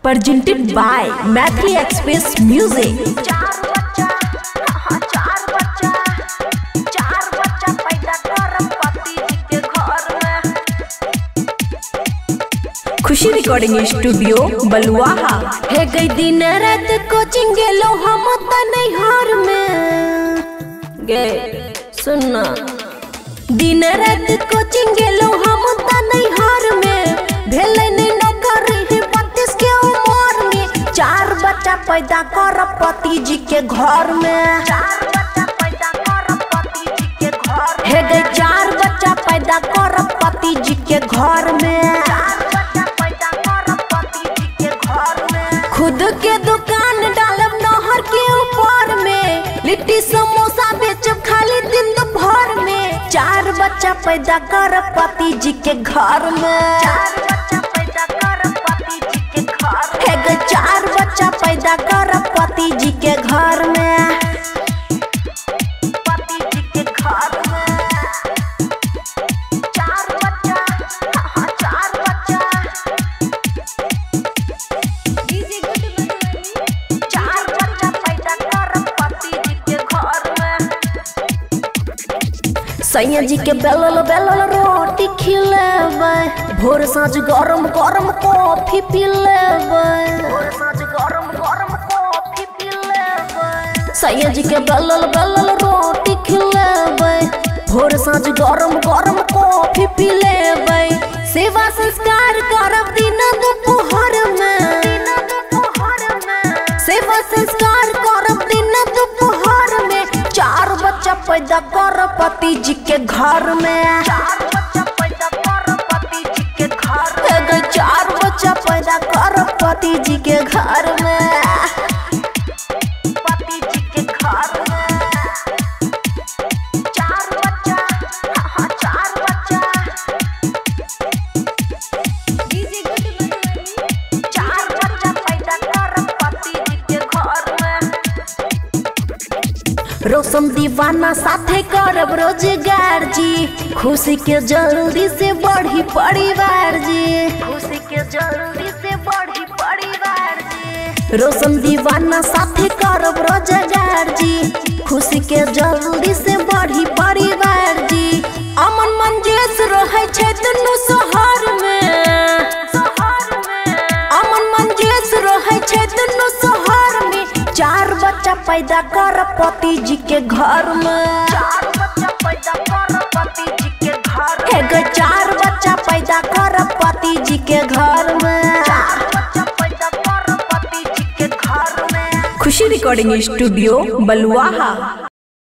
presented by Mathli Express Music। Khushi recording studio Baluaha. है गई दिन रात कोचिंग गेलो हम त नैहर में गे सुनना। दिन रात कोचिंग गेलो हम त नैहर में भेले नहीं नौकरी है 32 के उम्र में। 4 बच्चा पैदा कर पति जी के घर में। 4 बच्चा पैदा कर पति जी के घर। है गई 4 बच्चा पैदा कर पति जी के घर में। खुद के दुकान डालब नहर के ऊपर में। लिट्टी समोसा बेचब खाली दिन दोपहर में। 4 बच्चा पैदा कर पति जी के घर में। 4 बच्चा पैदा कर पति जी के घर। है गे 4 बच्चा पैदा कर पति जी के घर में। पति जी के घर में 4 बच्चा 4 बच्चा। सैया जी के बेलल बेलल रोटी खिलेबै। भोर साँझ गरम गरम कॉफी पी लेबै। भोर साँझ गरम गरम कॉफी पी लेबै। सैया जी के बेलल बेलल रोटी खिलेबै। भोर साँझ गरम गरम कॉफी पी लेबै। सेवा संस्कार करब दिन दोपहर में। सेवा संस्कार करब दिन दोपहर में। 4 बच्चा पैदा कर पति जी के घर में। 4 बच्चा पैदा कर पति जी के घर। है गे 4 बच्चा पैदा कर पति जी के घर में। पति जी के घर में 4 बच्चा 4 बच्चा। 4 बच्चा पैदा कर पति जी के घर में। रोशन दीवाना साथे करब रोजगार जी। खुशी के जल्दी से बढ़ी परिवार जी। खुशी के जल्दी से बढ़ी परिवार जी। रोशन दीवाना साथे करब रोजगार जी। खुशी के जल्दी से बढ़ी परिवार जी। अमन मंजेश रहे छै दुनू शहर में। अमन मंजेश रहे छै दुनू शहर में। 4 बच्चा पैदा कर पति जी के घर में। 4 बच्चा पैदा कर पति जी के घर। है गे 4 बच्चा पैदा कर पति जी के घर में। 4 बच्चा पैदा कर पति जी के घर में। खुशी रिकॉर्डिंग स्टूडियो बलुआहा।